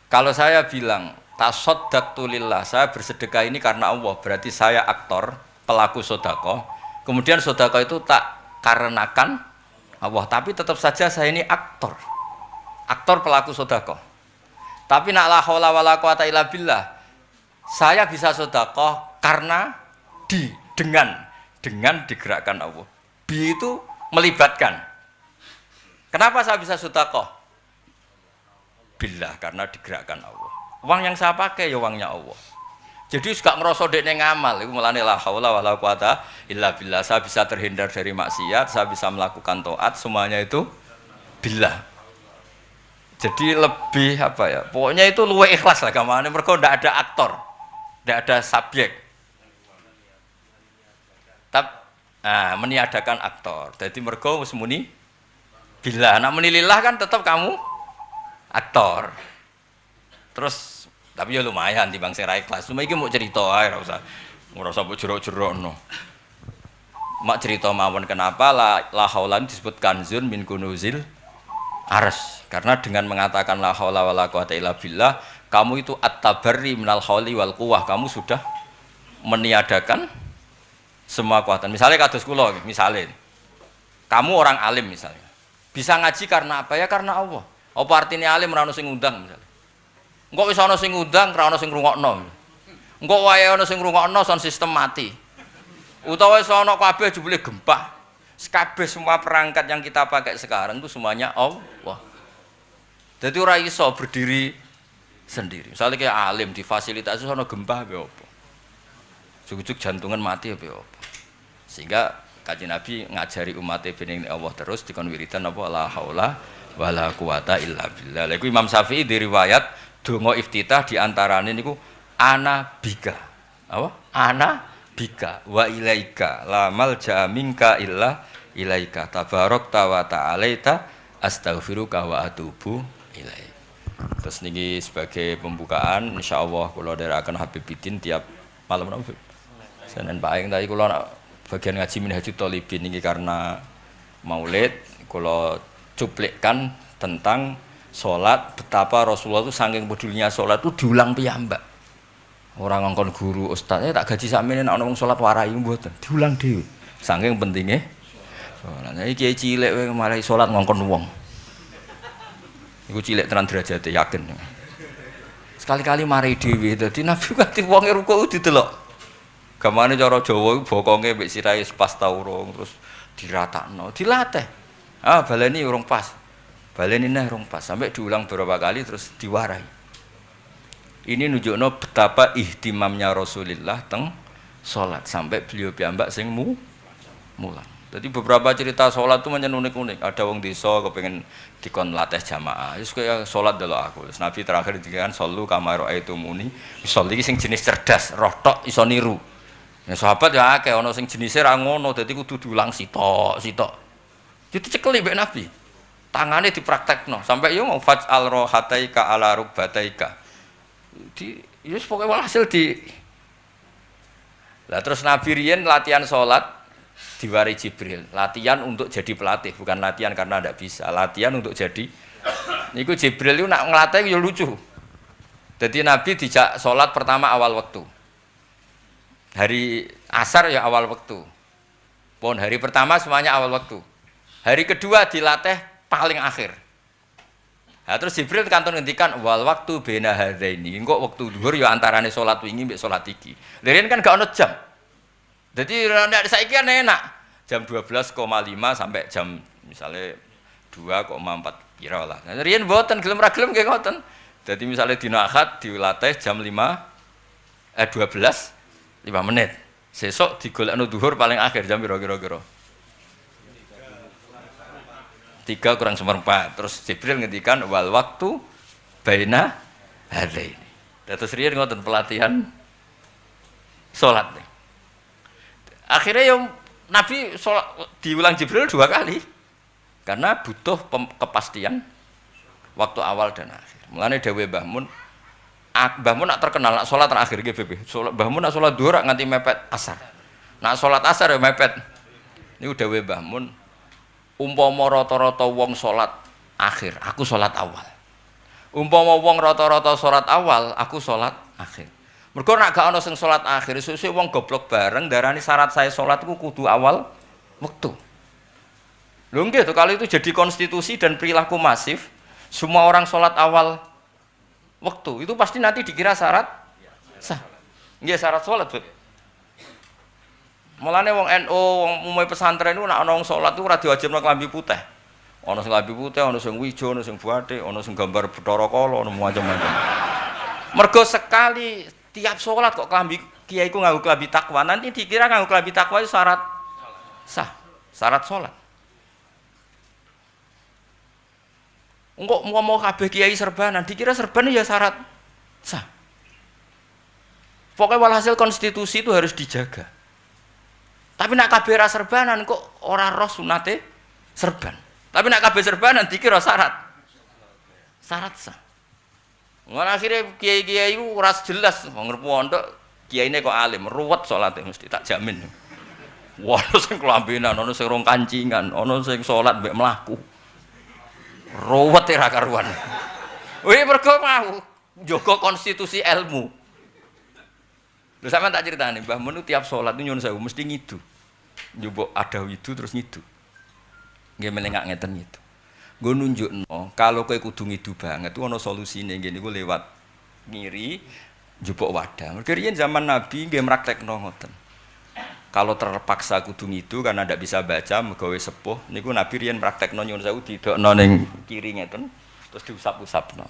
Kalau saya bilang tasaddaqtu lillah, saya bersedekah ini karena Allah, berarti saya aktor, pelaku sedekah. Kemudian sedekah itu tak karenakan Allah, tapi tetap saja saya ini aktor pelaku sedekah. Tapi nak la haula wala quwata illa billah, saya bisa sedekah karena dengan digerakkan Allah. Bi itu melibatkan. Kenapa saya bisa sedekah? Billah, karena digerakkan Allah. Uang yang saya pakai ya uangnya Allah. Jadi gak ngerasa dekne ngamal, iku mulane la haula wala quwata illa billah. Saya bisa terhindar dari maksiat, saya bisa melakukan taat, semuanya itu billah. Jadi lebih apa ya? Pokoknya itu luwih ikhlas lah gamane mergo ndak ada aktor. Ndak ada subjek. meniadakan aktor. Jadi mergo wis muni billah. Nek muni lillah kan tetap kamu aktor. Terus tapi ya lumayan timbang sing ra ikhlas. Cuma iki mau cerita ae ora usah mbok jero-jerono. Mak cerita mawon kenapa la haulan disebut kanzun min kunuzil arsy. Karena dengan mengatakan la haula wala quwata illa billah, kamu itu at-tabarri minal hauli wal quwwah. Kamu sudah meniadakan semua kekuatan. Misalnya kados kula, misalnya kamu orang alim misalnya. Bisa ngaji karena apa ya? Karena Allah. Apa artinya alim ora ono sing ngundang misalnya. Engko wis ana sing ngundang, ora ana sing ngrungokno. Engko wae ana sing ngrungokno son sistem mati. Utawa wis ana kabeh jebule gempa. Kabeh semua perangkat yang kita pakai sekarang itu semuanya Allah. Jadi ora iso berdiri sendiri. Misalnya kayak alim difasilitasi ana gempa apa apa. Cucuk jantungan mati apa apa. Sehingga Kanjeng Nabi ngajari umatnya bening Allah terus dikon wiridan apa la haula wala quwata illa billah. Lha iku Imam Syafi'i di riwayat donga iftitah di antarane niku ana bika. Apa? Ana bika wa ilaika la malja minka illa ilaika tabarakta wa ta'alaita astaghfiruka wa atubu ilaik. Terus niki sebagai pembukaan insyaallah kula dherekaken Habibiddin tiap malam napa Senin Paing tadi kula bagian ngaji Minhajul Thalibin niki karena Maulid kula cuplikkan tentang salat betapa Rasulullah itu saking pedulinya salat itu diulang piyambak. Orang ngongkon guru ustaznya tak gaji sakmene nek ana wong salat warai mboten diulang dhewe. Saking pentinge salat. Iki kiai cilik wae marai salat ngongkon wong. Iku cilik tenan derajate yakin. Sekali-kali mari dhewe dadi Nabi kate wonge ruku didelok. Gamane cara Jawa iku bokonge mbek sirahe pas ta urung terus diratakno, dilatih. Baleni urung pas. Baleni neh urung pas sampai diulang beberapa kali terus diwarai. Ini nunjukno betapa ihtimamnya Rasulullah teng salat sampai beliau piyambak sing mulang. Jadi beberapa cerita salat itu menyen unik-unik. Ada wong desa kepengin dikon latih jamaah. Wis kaya salat delok aku. Terus Nabi terakhir dikatakan sallu kama raaitumuni. Salli iki sing jenis cerdas, roh tok iso niru. Ya sahabat ya akeh ana sing jenise ra ngono, dadi kudu diulang sitok. Jadi cekeli mbek Nabi. Tangane dipraktekno sampai yo mau faj'al rohataika ala rukbataika. Yes pokoknya walhasil lah terus Nabi riyen latihan sholat diwari Jibril, latihan untuk jadi pelatih, bukan latihan karena tidak bisa, latihan untuk jadi niku Jibril itu nak ngelatih ya lucu. Jadi Nabi dijak sholat pertama awal waktu, hari asar ya awal waktu, pun hari pertama semuanya awal waktu, hari kedua dilatih paling akhir. Nah, terus Jibril kantun ngendikan wal waktu bena hadaini. Engko waktu zuhur ya antarane salat wingi mbek salat iki. Leren kan gak ono jam. Dadi nek saiki kan enak. Jam 12,5 sampai jam misale 2,4 pira lah. Nah, riyen mboten gelem ra gelem nggih ngoten. Dadi misale dina Ahad dilatih jam 12 5 menit. Sesuk digolekno zuhur paling akhir jam pira kira-kira? 3:4. Terus Jibril ngendikan wal waktu baina hadaini. Terus riyen ngoten pelatihan salat. Akhirnya yang Nabi salat diulang Jibril 2 kali. Karena butuh kepastian waktu awal dan akhir. Mulane dawuh Mbah Mun nak terkenal nak salat terakhir nggih Bebe. Mbah Mun nak salat dhuwur nganti mepet asar. Nak salat asar ya mepet. Niku dawuh Mbah Mun umpama rata-rata wong salat akhir, aku salat awal. Umpama wong rata-rata salat awal, aku salat akhir. Mergo nek gak ana sing salat akhir, sesuk wong goblok bareng darani syarat saya salat iku kudu awal wektu. Lho nggih to, kalau itu jadi konstitusi dan perilaku masif, semua orang salat awal waktu, itu pasti nanti dikira syarat sah. Nggih syarat salat, Bu. Mulane wong NU, wong umum pesantren itu nek ana wong salat itu ora diwajibno klambi putih. Ana sing klambi putih, ana sing ijo, ana sing bathik, ana sing gambar Bathara Kala, ana macam-macam. Mergo sekali tiap salat kok klambi kiai ku nganggo klambi takwa, nanti dikira nganggo klambi takwa itu syarat sah, syarat salat. Engko mau kabeh kiai serbanan, dikira serban ya syarat sah. Pokoknya walhasil konstitusi itu harus dijaga. Tapi nak kabeh ra serbanan kok ora roh sunate serban. Tapi nak kabeh serbanan dikira syarat. Syarat sah. Ngono akhire kiai-kiai iku ora jelas wong pondok kiyaine kok alim, ruwet salate mesti tak jamin. Ono sing kelambenan, ono sing rong kancingan, ono sing salat mbek mlaku. Ruwet ora karuan. Wih mergo mau njaga konstitusi ilmu. Lho sampean tak critani, Mbah Mun tiap salat nyuwun sewu mesti ngidu. Njupuk ada widu terus ngidu. Nggih melengak ngeten gitu. Nggo nunjukno kalau kowe kudu ngidu banget ku ana solusine nggih niku lewat ngiri njupuk wadah. Mergo riyen zaman Nabi nggih mraktekno ngoten. Kalau terpaksa kudu ngidu karena ndak bisa baca megawe sepuh niku Nabi riyen mraktekno nyuwun sewu didokno ning kiri ngeten terus diusap-usapno.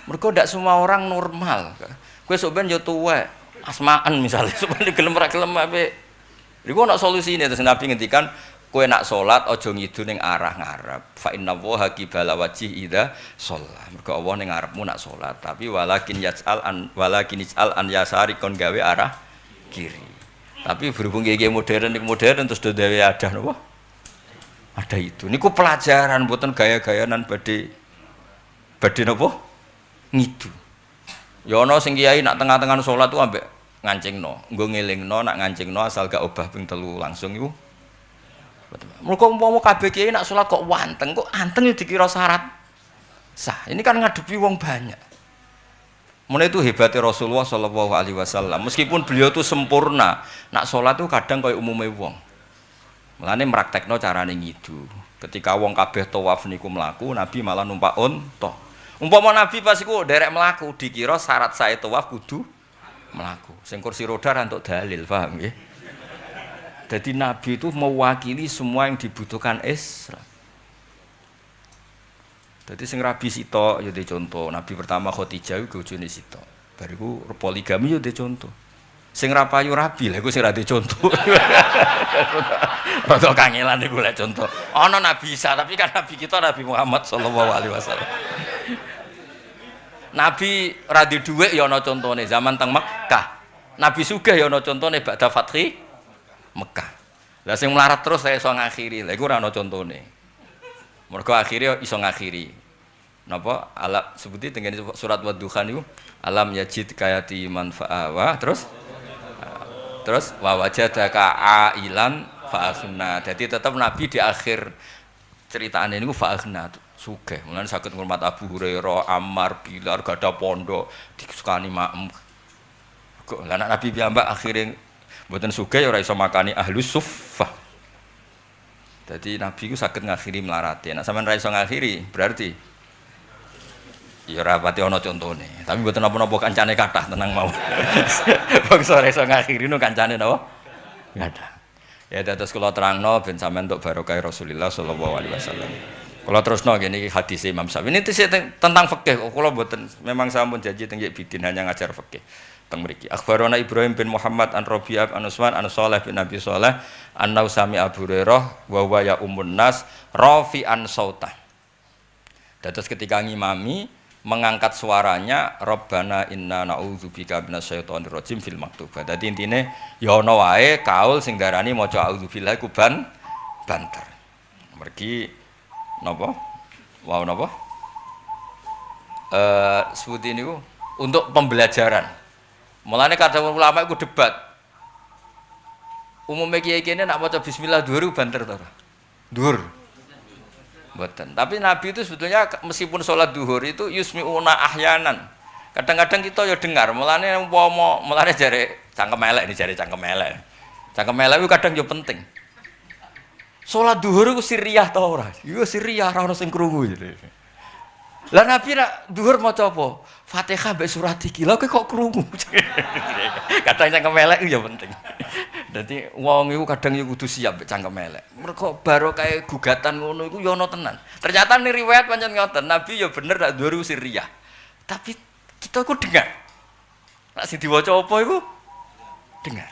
Mergo ndak semua orang normal. Kowe sok ben yo tuwek, asmaan misalnya sok ben gelem ra gelem ape. Niku ana solusine terus Nabi ngendikan kowe nak salat aja ngidu ning arah ngarep. Fa inna waha qibala wajhi idza shalla. Mergo Allah ning ngarepmu nak salat, tapi walakin yaj'al an yasari kon gawe arah kiri. Tapi berhubung kiai modern terus do gawe adah napa? Ada itu. Niku pelajaran mboten gaya-gayanan badhe napa? Ngidu. Ya ana sing kiai nak tengah-tengah salat tuh ambek ngancingno, nggo ngelingno nak ngancingno asal gak obah ping 3 langsung iku. Mergo umpama kabeh kiai nak salat kok wanteng, kok anteng yo dikira syarat sah. Ini kan ngadepi wong banyak. Mulai itu hebatnya Rasulullah Shallallahu Alaihi Wasallam. Meskipun beliau itu sempurna, nak salat itu kadang kaya umumnya wong. Mulane meraktekno carane ngidu. Ketika wong kabeh tawaf niku mlaku, Nabi malah numpak unta. Umpama Nabi pas iku derek mlaku dikira syarat sae tawaf kudu mlaku. Sing kursi roda ra entuk dalil, paham nggih? Jadi Nabi itu mewakili semua yang dibutuhkan Islam. Jadi sing rabi sitok ya contoh. Nabi pertama Khadijah iku bojone sitok. Bariku poligami ya contoh. Sing ra payu rabi lha iku sing ra contoh. Rada kangelan iku lek contoh. Ana Nabi Isa tapi kan Nabi kita Nabi Muhammad sallallahu alaihi wasallam. Nabi ra di dhuwit ya ana contone zaman teng Mekah. Nabi sugih ya ana contone ba'da fathi Mekah. Lah sing melarat terus saya iso ngakhiri. Lha iku ora ana contone. Mergo akhire iso ngakhiri. Napa? Ala sebuti tengene surat Wadduha niku alam yajid kayati manfa'a terus wa wajadaka ailan fa'akhna. Jadi tetap Nabi di akhir ceritane niku fa'akhna sugih. Mulane saged ngurmat Abu Hurairah, Ammar, Bilal gadah pondok disukani maem. Kok lah Nabi piyambak akhire mboten sugih ora iso makani ahlus suffah. Jadi Nabi ku saged ngakhiri melarate. Nek sampean ra iso ngakhiri berarti ya ora pati ana contone. Tapi mboten napa-napa kancane kathah tenang mawon. Bangsa ora iso ngakhiri no kancane napa? Kathah. Ya dados kula terangno ben sampean entuk barokah Rasulullah sallallahu alaihi wasallam. Kula terusno ngene iki hadis Imam Syafi'i. Ini tentang fikih. Kula mboten memang sampun janji teng Bidin hanya ngajar fikih. Teng mriki. Akhbarana Ibrahim bin Muhammad an Rabi'ah an Usman an Shalih bin Abi Shalih annau sami Abu Hurairah wa wa ya ummun nas rafi'an sautah. Dados ketika ngimami mengangkat suaranya Rabbana inna na'udzubika minasyaitonir rajim fil maktubah. Dadi intine ya ana wae kaul sing darani maca auzubillahi ku banter. Mergi napa? Wau napa? Sebuti niku untuk pembelajaran. Mulane kadang ulama iku debat. Umume kiai-kiai nak maca bismillah dhuwur banter to ora? Dhuwur. Mboten. Tapi Nabi itu sebetulnya meskipun sholat duhur itu yusmi'una ahyanan. Kadang-kadang kita ya dengar. Mulane umpama mulane jare cangkem elek ini jare cangkem elek. Cangkem elek itu kadang ya penting. Sholat duhur itu sirriyah ta ora? Iya sirriyah ora ono sing krungu. Lah Nabi nak duhur maca apa? Fatihah mbek surat iki. Lah kok krungu. Kadang cangkem elek itu ya penting. Dadi wong iku kadang ya kudu siap mek cangkem elek. Mergo barokah gugatan ngono iku ya ana tenan. Ternyata ning riwayat pancen ngoten, Nabi ya bener nak dhuwur sirriyah. Tapi kita ku dengar. Nek sing diwaca apa iku dengar.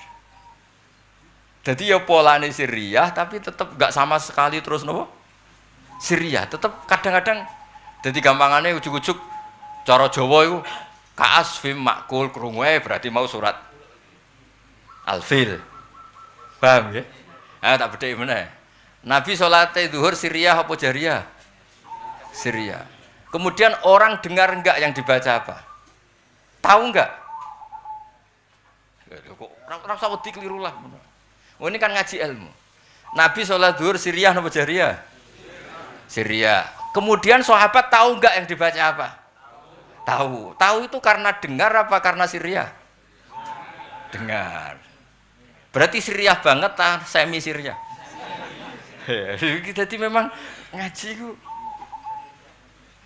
Dadi ya polane sirriyah tapi tetep enggak sama sekali terus napa? Sirriyah, tetep kadang-kadang dadi gampangane ujug-ujug cara Jawa iku kaas fim makul krungu berarti mau surat Al-Fil. Paham ya? Ayo tak bedheki meneh. Nabi salat zuhur Siriyah apa Jariyah? Siriyah. Kemudian orang dengar enggak yang dibaca apa? Tahu enggak? Kok ora usah wedi keliru lah. Oh ini kan ngaji ilmu. Nabi salat zuhur Siriyah apa Jariyah? Siriyah. Kemudian sahabat tahu enggak yang dibaca apa? Tahu. Tahu itu karena dengar apa karena Siriyah? Dengar. Berarti Siriyah banget ta semi Siriyah. Jadi memang ngaji ku.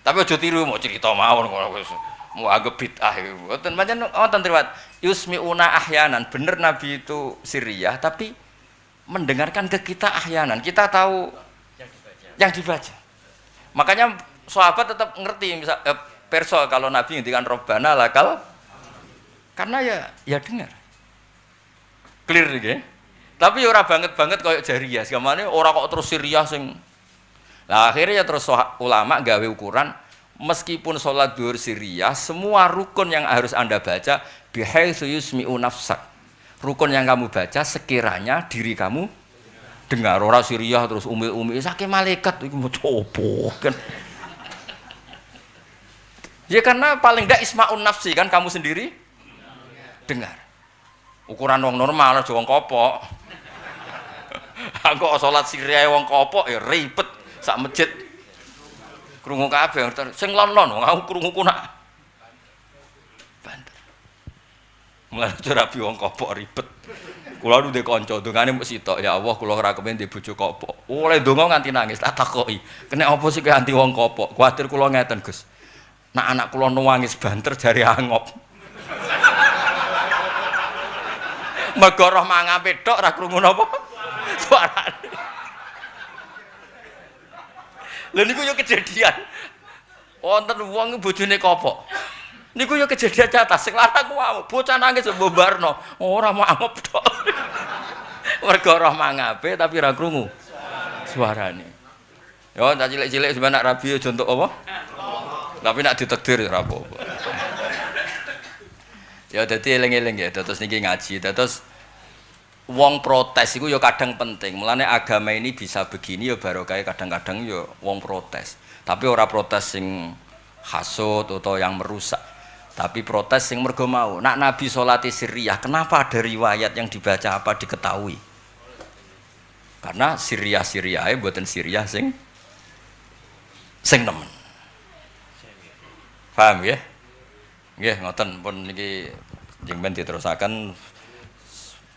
Tapi aja tiru mau cerita mawon mau anggap bid'ah iku. Mboten pancen wonten riwayat yusmiuna ahyanan. Bener Nabi itu Siriyah tapi mendengarkan ke kita ahyanan. Kita tahu yang dibaca. Makanya sahabat tetap ngerti misal perso kalau Nabi ngendikan Robbana lakal karena ya dengar. Clear iki. Tapi ora banget koyo Jariyah. Segamane ora kok terus Siriyah sing. Lah akhirnya ya terus ulama gawe ukuran meskipun sholat zuhur Siriyah semua rukun yang harus Anda baca bihaitsu yusmi'u nafsak. Rukun yang kamu baca sekiranya diri kamu dengar ora Siriyah terus umi-umi saking malaikat iku mau coba kan. Ya karena paling ndak isma'un nafsi kan kamu sendiri dengar. Ukuran wong normal aja wong kopok. Aku salat Siriyah wong kopok ya ribet sak masjid. Krungu kabeh sing lon-lon wong aku krungu ku nak banter. Mulane rabi wong kopok ribet. Kula nu ndek kanca dongane mung sitok ya Allah kula ora kepen ndek bojo kopok. Oleh donga nganti nangis tak takoki. Kene apa sih kowe anti wong kopok? Kuwatir kula ngeten, Gus. Nak anak kula nangis banter jari angop. Mergo roh mangape tok ora krungu napa suarane. Lha niku yo kejadian. Wonten wong bojone kopok. Niku yo kejadian nyata sing lanang ku bocah nangis mbombarno. Ora mangop tok. Mergo roh mangape tapi ora krungu suarane. Yo tak cilik-cilik sebenarnya rabi aja entuk apa? Tapi nak ditakdir ora apa-apa. Ya dadi eling-eling ya, terus niki ngaji, terus wong protes iku ya kadang penting. Mulane agama ini bisa begini ya barokah kadang-kadang ya wong protes. Tapi ora protes sing hasud atau yang merusak. Tapi protes sing mergo mau. Nak Nabi salati Siriyah, kenapa ada riwayat yang dibaca apa diketahui? Karena Siriyah mboten Siriyah sing nemen. Paham ya? Nggih, ngoten pun niki jenengan diterusaken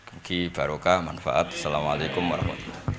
mugi barokah manfaat. Assalamualaikum warahmatullahi wabarakatuh.